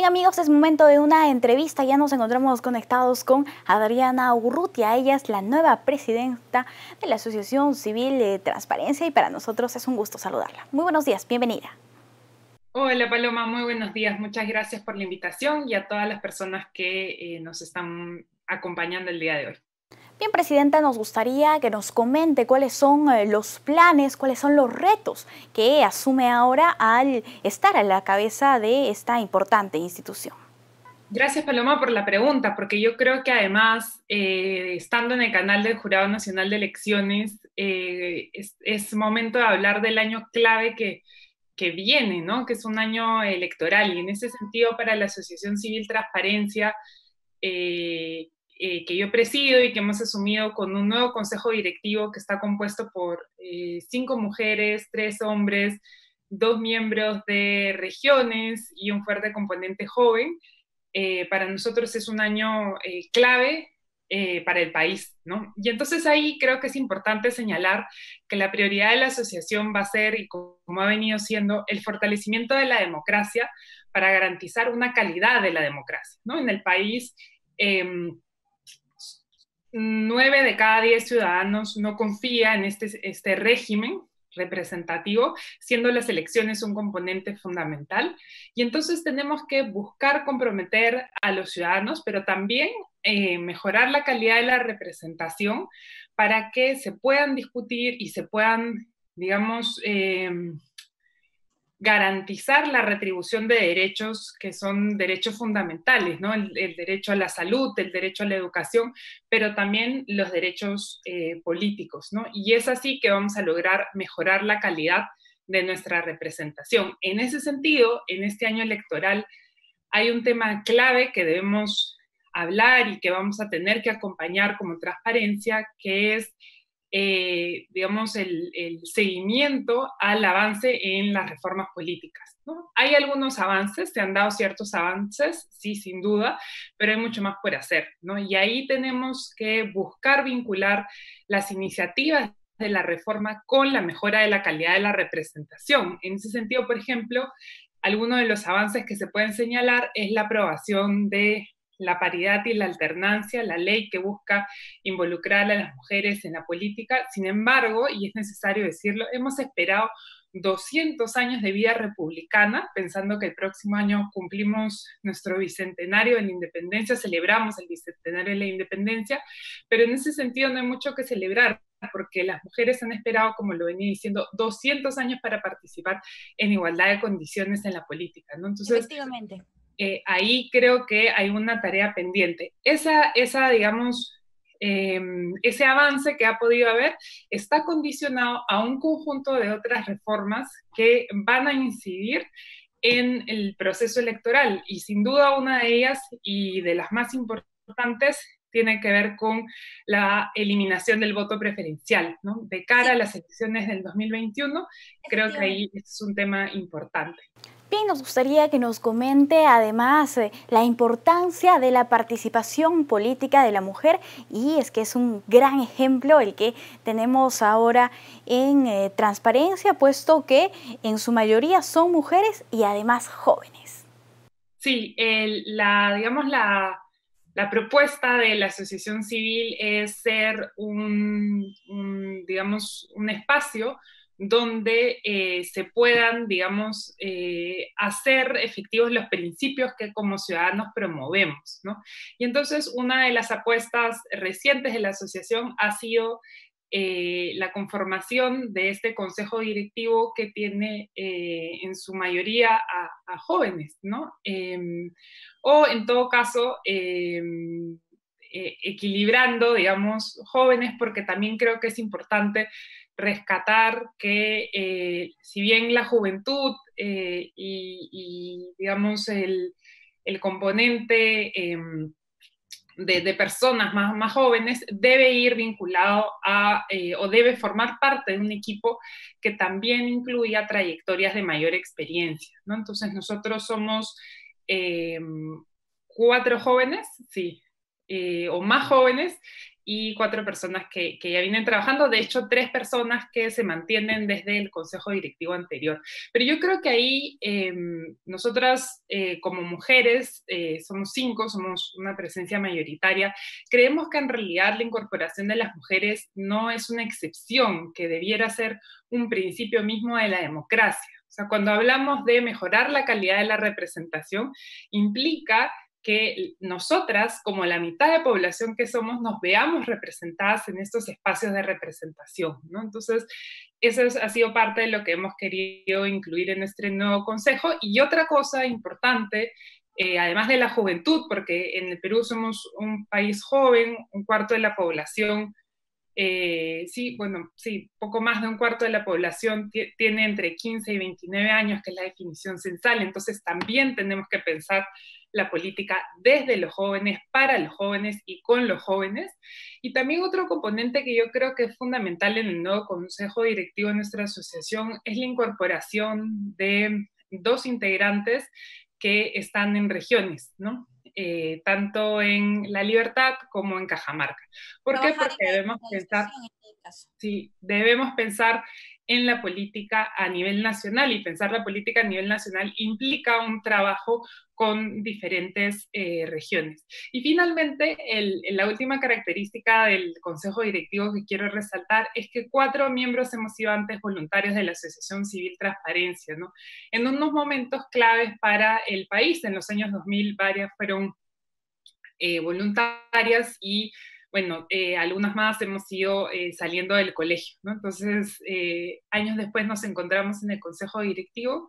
amigos, es momento de una entrevista. Ya nos encontramos conectados con Adriana Urrutia. Ella es la nueva presidenta de la Asociación Civil de Transparencia y para nosotros es un gusto saludarla. Muy buenos días, bienvenida. Hola Paloma, muy buenos días. Muchas gracias por la invitación y a todas las personas que nos están acompañando el día de hoy. Bien, presidenta, nos gustaría que nos comente cuáles son los planes, cuáles son los retos que asume ahora al estar a la cabeza de esta importante institución. Gracias Paloma por la pregunta, porque yo creo que además, estando en el canal del Jurado Nacional de Elecciones, es momento de hablar del año clave que viene, ¿no? Que es un año electoral, y en ese sentido para la Asociación Civil Transparencia, que yo presido y que hemos asumido con un nuevo consejo directivo que está compuesto por 5 mujeres, 3 hombres, 2 miembros de regiones y un fuerte componente joven. Para nosotros es un año clave para el país, ¿no? Y entonces ahí creo que es importante señalar que la prioridad de la asociación va a ser, y como ha venido siendo, el fortalecimiento de la democracia para garantizar una calidad de la democracia, ¿no? En el país, 9 de cada 10 ciudadanos no confía en este régimen representativo, siendo las elecciones un componente fundamental. Y entonces tenemos que buscar comprometer a los ciudadanos, pero también mejorar la calidad de la representación para que se puedan discutir y se puedan, digamos, garantizar la retribución de derechos que son derechos fundamentales, ¿no? El derecho a la salud, el derecho a la educación, pero también los derechos políticos, ¿no? Y es así que vamos a lograr mejorar la calidad de nuestra representación. En ese sentido, en este año electoral, hay un tema clave que debemos hablar y que vamos a tener que acompañar como transparencia, que es digamos, el seguimiento al avance en las reformas políticas, ¿no? Hay algunos avances, se han dado ciertos avances, sí, sin duda, pero hay mucho más por hacer, ¿no? Y ahí tenemos que buscar vincular las iniciativas de la reforma con la mejora de la calidad de la representación. En ese sentido, por ejemplo, algunos de los avances que se pueden señalar es la aprobación de la paridad y la alternancia, la ley que busca involucrar a las mujeres en la política. Sin embargo, y es necesario decirlo, hemos esperado 200 años de vida republicana, pensando que el próximo año cumplimos nuestro bicentenario de la independencia, celebramos el bicentenario de la independencia, pero en ese sentido no hay mucho que celebrar, porque las mujeres han esperado, como lo venía diciendo, 200 años para participar en igualdad de condiciones en la política, ¿no? Entonces, Efectivamente. Ahí creo que hay una tarea pendiente. Digamos, ese avance que ha podido haber está condicionado a un conjunto de otras reformas que van a incidir en el proceso electoral, y sin duda una de ellas y de las más importantes tiene que ver con la eliminación del voto preferencial, ¿no? De cara a las elecciones del 2021, creo que ahí es un tema importante. Bien, nos gustaría que nos comente además la importancia de la participación política de la mujer, y es que es un gran ejemplo el que tenemos ahora en transparencia, puesto que en su mayoría son mujeres y además jóvenes. Sí, digamos, la propuesta de la asociación civil es ser digamos, un espacio donde se puedan, digamos, hacer efectivos los principios que como ciudadanos promovemos, ¿no? Y entonces una de las apuestas recientes de la asociación ha sido la conformación de este consejo directivo que tiene en su mayoría a jóvenes, ¿no? O en todo caso, equilibrando, digamos, jóvenes, porque también creo que es importante rescatar que si bien la juventud digamos, el componente de personas más jóvenes debe ir vinculado o debe formar parte de un equipo que también incluya trayectorias de mayor experiencia, ¿no? Entonces nosotros somos 4 jóvenes, sí, o más jóvenes, y 4 personas que ya vienen trabajando, de hecho 3 personas que se mantienen desde el consejo directivo anterior. Pero yo creo que ahí nosotras como mujeres, somos 5, somos una presencia mayoritaria, creemos que en realidad la incorporación de las mujeres no es una excepción, que debiera ser un principio mismo de la democracia. O sea, cuando hablamos de mejorar la calidad de la representación, implica que nosotras, como la mitad de población que somos, nos veamos representadas en estos espacios de representación, ¿no? Entonces, eso ha sido parte de lo que hemos querido incluir en este nuevo consejo. Y otra cosa importante, además de la juventud, porque en el Perú somos un país joven, un cuarto de la población, poco más de un cuarto de la población tiene entre 15 y 29 años, que es la definición censal. Entonces también tenemos que pensar la política desde los jóvenes, para los jóvenes y con los jóvenes. Y también otro componente que yo creo que es fundamental en el nuevo consejo directivo de nuestra asociación es la incorporación de 2 integrantes que están en regiones, ¿no? Tanto en La Libertad como en Cajamarca. ¿Por qué? Porque debemos pensar, sí, debemos pensar en la política a nivel nacional, y pensar la política a nivel nacional implica un trabajo con diferentes regiones. Y finalmente, la última característica del Consejo Directivo que quiero resaltar es que 4 miembros hemos sido antes voluntarios de la Asociación Civil Transparencia, ¿no? En unos momentos claves para el país. En los años 2000 varias fueron voluntarias, y bueno, algunas más hemos ido saliendo del colegio, ¿no? Entonces, años después nos encontramos en el consejo directivo,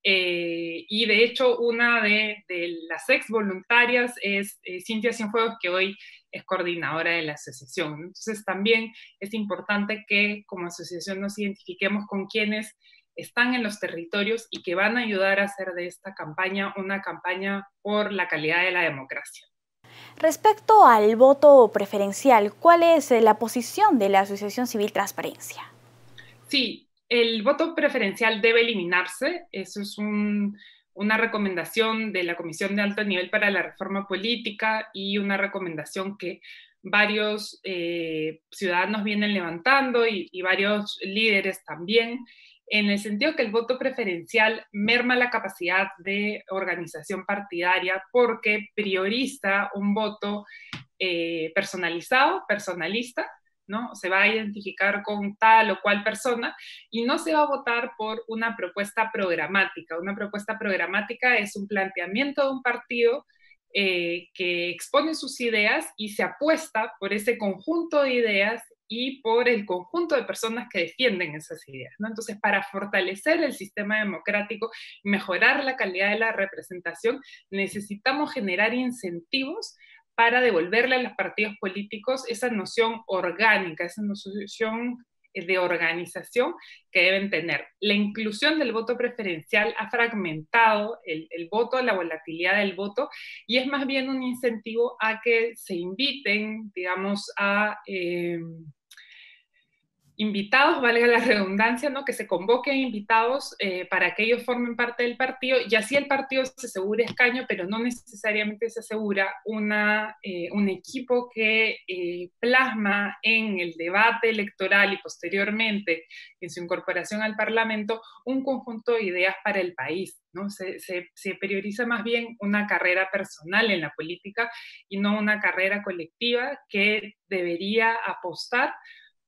y de hecho una de las ex voluntarias es Cintia Cienfuegos, que hoy es coordinadora de la asociación. Entonces también es importante que como asociación nos identifiquemos con quienes están en los territorios y que van a ayudar a hacer de esta campaña una campaña por la calidad de la democracia. Respecto al voto preferencial, ¿cuál es la posición de la Asociación Civil Transparencia? Sí, el voto preferencial debe eliminarse. Eso es una recomendación de la Comisión de Alto Nivel para la Reforma Política, y una recomendación que varios ciudadanos vienen levantando, y varios líderes también, en el sentido que el voto preferencial merma la capacidad de organización partidaria, porque prioriza un voto personalizado, personalista, ¿no? Se va a identificar con tal o cual persona, y no se va a votar por una propuesta programática. Una propuesta programática es un planteamiento de un partido que expone sus ideas y se apuesta por ese conjunto de ideas y por el conjunto de personas que defienden esas ideas, ¿no? Entonces, para fortalecer el sistema democrático y mejorar la calidad de la representación, necesitamos generar incentivos para devolverle a los partidos políticos esa noción orgánica, esa noción de organización que deben tener. La inclusión del voto preferencial ha fragmentado el voto, la volatilidad del voto, y es más bien un incentivo a que se inviten, digamos, a invitados, valga la redundancia, ¿no? Que se convoquen invitados para que ellos formen parte del partido, y así el partido se asegure escaño, pero no necesariamente se asegura un equipo que plasma en el debate electoral y posteriormente en su incorporación al Parlamento un conjunto de ideas para el país, ¿no? Se prioriza más bien una carrera personal en la política y no una carrera colectiva que debería apostar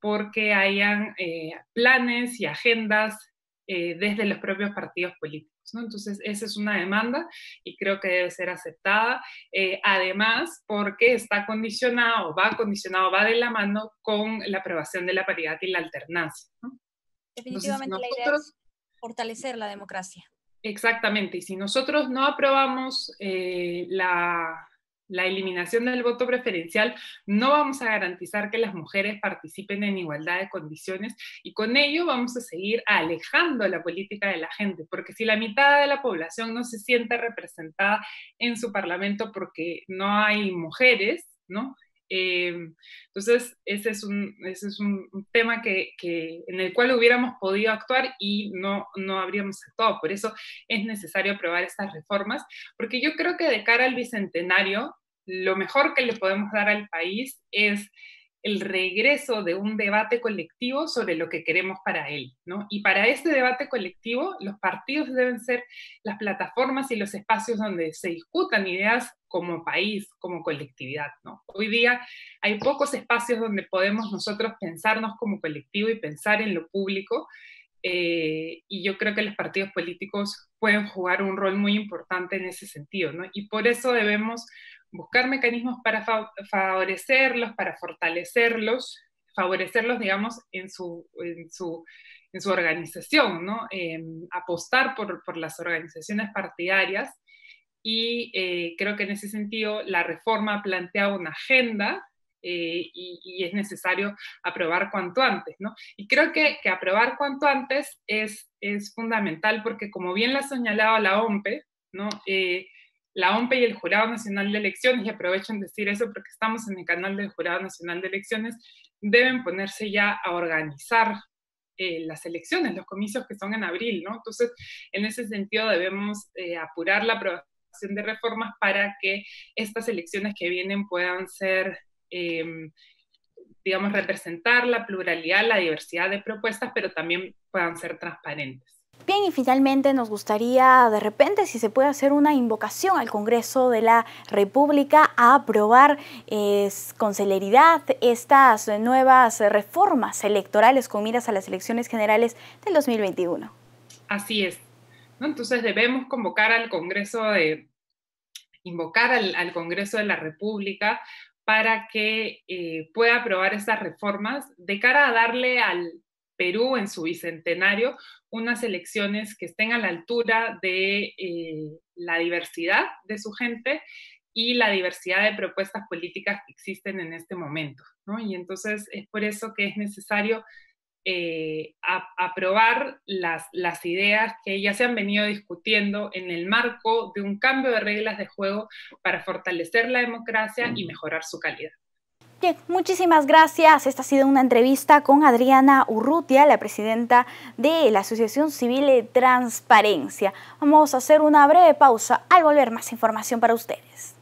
porque hayan planes y agendas desde los propios partidos políticos, ¿no? Entonces, esa es una demanda y creo que debe ser aceptada, además porque está condicionado, va de la mano con la aprobación de la paridad y la alternancia, ¿no? Definitivamente entonces, la idea es fortalecer la democracia. Exactamente, y si nosotros no aprobamos la eliminación del voto preferencial, no vamos a garantizar que las mujeres participen en igualdad de condiciones, y con ello vamos a seguir alejando la política de la gente, porque si la mitad de la población no se siente representada en su parlamento porque no hay mujeres, ¿no? Entonces, ese es un tema en el cual hubiéramos podido actuar y no habríamos actuado. Por eso es necesario aprobar estas reformas, porque yo creo que de cara al Bicentenario, lo mejor que le podemos dar al país es el regreso de un debate colectivo sobre lo que queremos para él, ¿no? Y para este debate colectivo, los partidos deben ser las plataformas y los espacios donde se discutan ideas como país, como colectividad, ¿no? Hoy día hay pocos espacios donde podemos nosotros pensarnos como colectivo y pensar en lo público, y yo creo que los partidos políticos pueden jugar un rol muy importante en ese sentido, ¿no? Y por eso debemos buscar mecanismos para favorecerlos, para fortalecerlos, favorecerlos, digamos, en su organización, ¿no? Apostar por las organizaciones partidarias, y creo que en ese sentido la reforma plantea una agenda, y es necesario aprobar cuanto antes, ¿no? Y creo que aprobar cuanto antes es fundamental porque, como bien lo ha señalado la OMPE, ¿no? La OMPE y el Jurado Nacional de Elecciones, y aprovecho en decir eso porque estamos en el canal del Jurado Nacional de Elecciones, deben ponerse ya a organizar las elecciones, los comicios que son en abril, ¿no? Entonces, en ese sentido debemos apurar la aprobación de reformas para que estas elecciones que vienen puedan ser, digamos, representar la pluralidad, la diversidad de propuestas, pero también puedan ser transparentes. Bien, y finalmente nos gustaría de repente si se puede hacer una invocación al Congreso de la República a aprobar con celeridad estas nuevas reformas electorales con miras a las elecciones generales del 2021. Así es, ¿no? Entonces debemos convocar al Congreso al Congreso de la República para que pueda aprobar estas reformas de cara a darle al Perú en su bicentenario unas elecciones que estén a la altura de la diversidad de su gente y la diversidad de propuestas políticas que existen en este momento, ¿no? Y entonces es por eso que es necesario aprobar las ideas que ya se han venido discutiendo en el marco de un cambio de reglas de juego para fortalecer la democracia y mejorar su calidad. Bien, muchísimas gracias. Esta ha sido una entrevista con Adriana Urrutia, la presidenta de la Asociación Civil de Transparencia. Vamos a hacer una breve pausa. Al volver, más información para ustedes.